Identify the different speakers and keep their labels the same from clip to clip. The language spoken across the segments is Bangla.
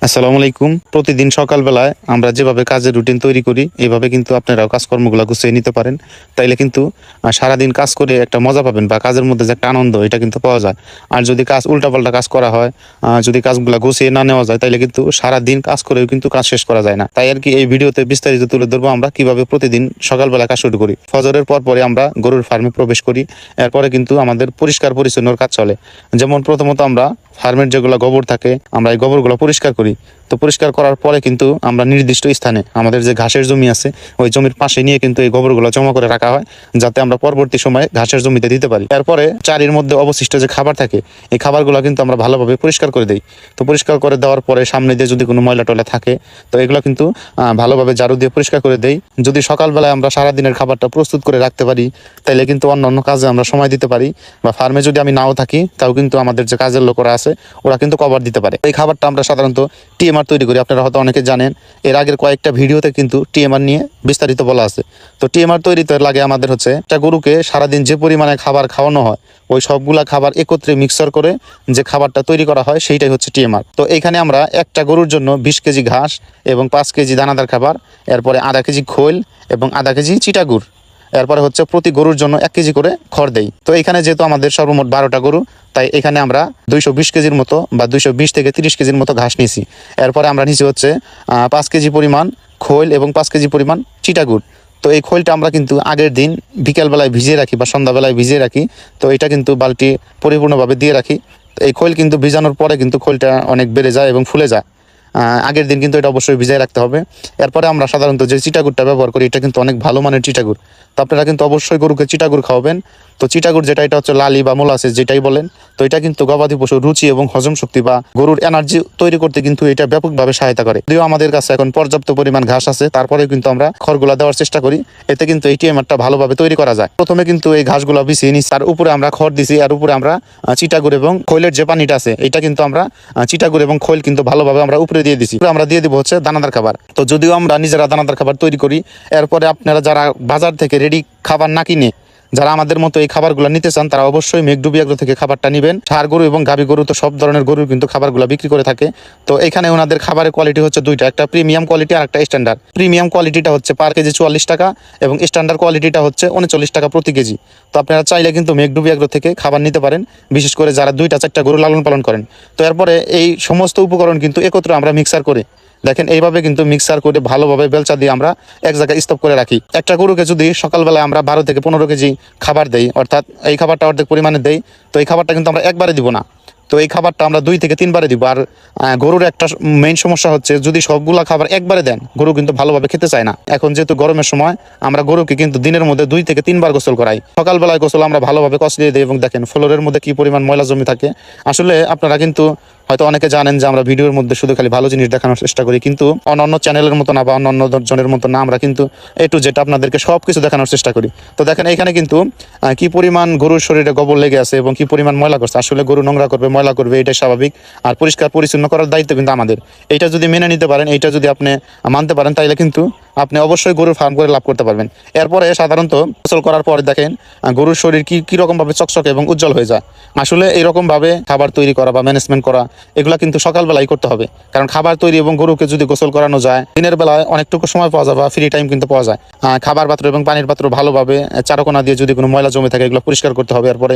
Speaker 1: আসসালামু আলাইকুম। প্রতিদিন সকালবেলায় আমরা যেভাবে কাজের রুটিন তৈরি করি, এভাবে কিন্তু আপনারাও কাজকর্মগুলো গুছিয়ে নিতে পারেন। তাইলে কিন্তু সারাদিন কাজ করে একটা মজা পাবেন বা কাজের মধ্যে যে একটা আনন্দ, এটা কিন্তু পাওয়া যায়। আর যদি কাজ উল্টাপাল্টা কাজ করা হয়, যদি কাজগুলা গুছিয়ে না নেওয়া যায়, তাইলে কিন্তু সারাদিন কাজ করেও কিন্তু কাজ শেষ করা যায় না। তাই আরকি এই ভিডিওতে বিস্তারিত তুলে ধরবো আমরা কিভাবে প্রতিদিন সকালবেলা কাজ শুরু করি। ফজরের পরে আমরা গরুর ফার্মে প্রবেশ করি। এরপরে কিন্তু আমাদের পরিষ্কার পরিচ্ছন্নর কাজ চলে। যেমন প্রথমত আমরা ফার্মের যেগুলো গোবর থাকে, আমরা এই গোবরগুলো পরিষ্কার করি। তো পরিষ্কার করার পরে কিন্তু আমরা নির্দিষ্ট স্থানে আমাদের যে ঘাসের জমি আছে, ওই জমির পাশে নিয়ে কিন্তু এই গোবরগুলো জমা করে রাখা হয়, যাতে আমরা পরবর্তী সময়ে ঘাসের জমিতে দিতে পারি। এরপরে চারির মধ্যে অবশিষ্ট যে খাবার থাকে, এই খাবারগুলো কিন্তু আমরা ভালোভাবে পরিষ্কার করে দিই। তো পরিষ্কার করে দেওয়ার পরে সামনে দিয়ে যদি কোনো ময়লা টয়লা থাকে, তো এগুলো কিন্তু ভালোভাবে ঝাড়ু দিয়ে পরিষ্কার করে দেই। যদি সকালবেলায় আমরা সারাদিনের খাবারটা প্রস্তুত করে রাখতে পারি, তাইলে কিন্তু অন্য কাজে আমরা সময় দিতে পারি। বা ফার্মে যদি আমি নাও থাকি, তাও কিন্তু আমাদের যে কাজের লোকরা আছে, ওরা কিন্তু কভার দিতে পারে। এই খাবারটা আমরা সাধারণত টিএমআর তৈরি করি। আপনারা হয়তো অনেকে জানেন, এর আগের কয়েকটা ভিডিওতে কিন্তু টিএমআর নিয়ে বিস্তারিত বলা আছে। তো টিএমআর তৈরিতে লাগে আমাদের হচ্ছে একটা গরুকে সারাদিন যে পরিমাণে খাবার খাওয়ানো হয়, ওই সবগুলা খাবার একত্রে মিক্সার করে যে খাবারটা তৈরি করা হয়, সেইটাই হচ্ছে টিএমআর। তো এইখানে আমরা একটা গরুর জন্য 20 কেজি ঘাস এবং 5 কেজি দানাদার খাবার, এরপরে আধা কেজি খোল এবং আধা কেজি চিটাগুড়, এরপরে হচ্ছে প্রতি গরুর জন্য 1 কেজি করে খড় দেই। তো এখানে যেহেতু আমাদের সর্বমোট 12টা গরু, তাই এখানে আমরা 220 কেজির মতো বা 220 থেকে 30 কেজির মতো ঘাস নিছি। এরপরে আমরা নিছি হচ্ছে 5 কেজি পরিমাণ খৈল এবং 5 কেজি পরিমাণ চিটাগুড়। তো এই খৈলটা আমরা কিন্তু আগের দিন বিকালবেলায় ভিজিয়ে রাখি বা সন্ধ্যাবেলায় ভিজিয়ে রাখি। তো এটা কিন্তু বালতি পরিপূর্ণভাবে দিয়ে রাখি। তো এই খৈল কিন্তু ভিজানোর পরে কিন্তু খৈলটা অনেক বেড়ে যায় এবং ফুলে যায়। আগের দিন কিন্তু এটা অবশ্যই ভিজায় রাখতে হবে। এরপরে আমরা সাধারণত যে চিটাগুড়টা ব্যবহার করি, এটা কিন্তু অনেক ভালো মানের চিটাগুড়। তো আপনারা কিন্তু অবশ্যই গরুকে চিটাগুড় খাওয়াবেন। তো চিটাগুড় যেটা, এটা হচ্ছে লালি বা মোলাসেস যেটাই বলেন। তো এটা কিন্তু গবাদি পশুর রুচি এবং হজম শক্তি বা গরুর এনার্জি তৈরি করতে কিন্তু এটা ব্যাপকভাবে সহায়তা করে। যদিও আমাদের কাছে এখন পর্যাপ্ত পরিমাণ ঘাস আছে, তারপরে কিন্তু আমরা খড়গুলা দেওয়ার চেষ্টা করি। এতে কিন্তু এই টিএমআরটা ভালোভাবে তৈরি করা যায়। প্রথমে কিন্তু এই ঘাসগুলো বিছিয়ে নিই, তার উপরে আমরা খড় দিছি, আর উপরে আমরা চিটাগুড় এবং খৈলের যে পানিটা আছে, এটা কিন্তু আমরা চিটাগুড় এবং খৈল কিন্তু ভালোভাবে আমরা উপরে দিয়ে দিছি। আমরা দিয়ে দিব হচ্ছে দানাদার খাবার। তো যদিও আমরা নিজেরা দানাদার খাবার তৈরি করি, এরপরে আপনারা যারা বাজার থেকে রেডি খাবার না কিনে যারা আমাদের মতো এই খাবারগুলো নিতে চান, তারা অবশ্যই মেঘডুবি এগ্রো থেকে খাবারটা নেবেন। ষাঁড় গরু এবং গাভী গরু, তো সব ধরনের গরু কিন্তু খাবারগুলো বিক্রি করে থাকে। তো এখানে ওনাদের খাবারের কোয়ালিটি হচ্ছে দুইটা, একটা প্রিমিয়াম কোয়ালিটি আর একটা স্ট্যান্ডার্ড। প্রিমিয়াম কোয়ালিটিটা হচ্ছে পার কেজি 44 টাকা এবং স্ট্যান্ডার্ড কোয়ালিটিটা হচ্ছে 39 টাকা প্রতি কেজি। তো আপনারা চাইলে কিন্তু মেঘডুবি এগ্রো থেকে খাবার নিতে পারেন, বিশেষ করে যারা 2-4টা গরু লালন পালন করেন। তো এরপরে এই সমস্ত উপকরণ কিন্তু একত্রে আমরা মিক্সার করে দেখেন, এইভাবে কিন্তু মিক্সার করে ভালোভাবে বেলচা দিয়ে আমরা এক জায়গায় স্তব করে রাখি। একটা গরুকে যদি সকালবেলায় আমরা 12 থেকে 15 কেজি খাবার দেই, অর্থাৎ এই খাবারটা অর্ধেক পরিমাণে দেই, তো এই খাবারটা কিন্তু আমরা একবারে দিব না। তো এই খাবারটা আমরা 2 থেকে 3 বারে দিব। আর গরুর একটা মেইন সমস্যা হচ্ছে, যদি সবগুলা খাবার একবারে দেন, গরু কিন্তু ভালোভাবে খেতে চায় না। এখন যেহেতু গরমের সময়, আমরা গরুকে কিন্তু দিনের মধ্যে 2 থেকে 3 বার গোসল করাই। সকালবেলায় গোসল আমরা ভালোভাবে কষলিয়ে দিই এবং দেখেন ফ্লোরের মধ্যে কি পরিমাণ ময়লা জমি থাকে। আসলে আপনারা কিন্তু হয়তো অনেকে জানেন যে আমরা ভিডিওর মধ্যে শুধু খালি ভালো জিনিস দেখানোর চেষ্টা করি, কিন্তু অন্যান্য চ্যানেলের মতো না বা অন্যান্য জনের মতো না, আমরা কিন্তু যেটা আপনাদেরকে সব কিছু দেখানোর চেষ্টা করি। তো দেখেন এখানে কিন্তু কি পরিমাণ গরুর শরীরে গোবর লেগে আছে এবং কি পরিমাণ ময়লা করছে। আসলে গরু নোংরা করবে, ময়লা করবে, এটাই স্বাভাবিক। আর পরিষ্কার পরিচ্ছন্ন করার দায়িত্ব কিন্তু আমাদের। এইটা যদি মেনে নিতে পারেন, এইটা যদি আপনি মানতে পারেন, তাইলে কিন্তু আপনি অবশ্যই গরুর ফার্ম করে লাভ করতে পারবেন। এরপরে সাধারণত গোসল করার পরে দেখেন গরুর শরীর কি রকম ভাবে চকচকে এবং উজ্জ্বল হয়ে যায়। আসলে এইরকম ভাবে খাবার তৈরি করা বা ম্যানেজমেন্ট করা, এগুলা কিন্তু সকালবেলাই করতে হবে। কারণ খাবার তৈরি এবং গরুকে যদি গোসল করানো যায়, দিনের বেলায় অনেকটুকু সময় পাওয়া যায় বা ফ্রি টাইম কিন্তু পাওয়া যায়। খাবার পাত্র এবং পানির পাত্র ভালোভাবে চারকোনা দিয়ে যদি কোনো ময়লা জমে থাকে, এগুলো পরিষ্কার করতে হবে। এরপরে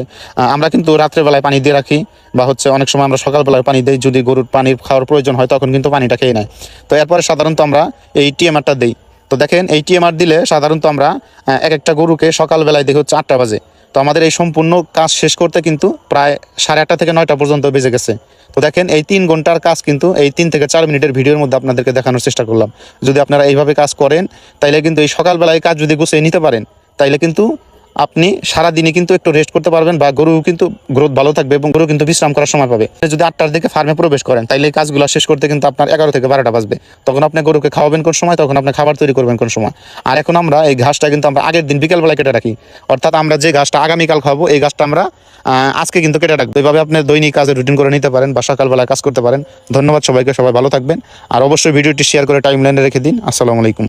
Speaker 1: আমরা কিন্তু রাত্রেবেলায় পানি দিয়ে রাখি, বা হচ্ছে অনেক সময় আমরা সকালবেলায় পানি দিই। যদি গরুর পানির খাওয়ার প্রয়োজন হয়, তখন কিন্তু পানিটা খেয়ে নেয়। তো এরপরে সাধারণত আমরা এই টিএমআরটা দিই। তো দেখেন এই টিএমআর দিলে সাধারণত আমরা একটা গরুকে সকালবেলায় দেখি হচ্ছে 8টা বাজে। তো আমাদের এই সম্পূর্ণ কাজ শেষ করতে কিন্তু প্রায় 8:30 থেকে 9টা পর্যন্ত বেজে গেছে। তো দেখেন এই 3 ঘন্টার কাজ কিন্তু এই 3 থেকে 4 মিনিটের ভিডিওর মধ্যে আপনাদেরকে দেখানোর চেষ্টা করলাম। যদি আপনারা এইভাবে কাজ করেন, তাইলে কিন্তু এই সকালবেলায় কাজ যদি গুছিয়ে নিতে পারেন, তাইলে কিন্তু আপনি সারাদিনে কিন্তু একটু রেস্ট করতে পারবেন, বা গরু কিন্তু গ্রোথ ভালো থাকবে এবং গরু কিন্তু বিশ্রাম করার সময় পাবে। যদি 8টার দিকে ফার্মে প্রবেশ করেন, তাইলে এই কাজগুলো শেষ করতে কিন্তু আপনার 11 থেকে 12টা বাজবে। তখন আপনি গরুকে খাওয়াবেন কোন সময়, তখন আপনি খাবার তৈরি করবেন কোন সময়। আর এখন আমরা এই ঘাসটা কিন্তু আমরা আগের দিন বিকালবেলায় কেটে রাখি, অর্থাৎ আমরা যে ঘাসটা আগামীকাল খাবো, এই ঘাসটা আমরা আজকে কিন্তু কেটে রাখবো। এইভাবে আপনি দৈনিক কাজের রুটিন করে নিতে পারেন বা সকালবেলায় কাজ করতে পারেন। ধন্যবাদ সবাইকে, সবাই ভালো থাকবেন। আর অবশ্যই ভিডিওটি শেয়ার করে টাইমলাইনে রেখে দিন। আসসালামু আলাইকুম।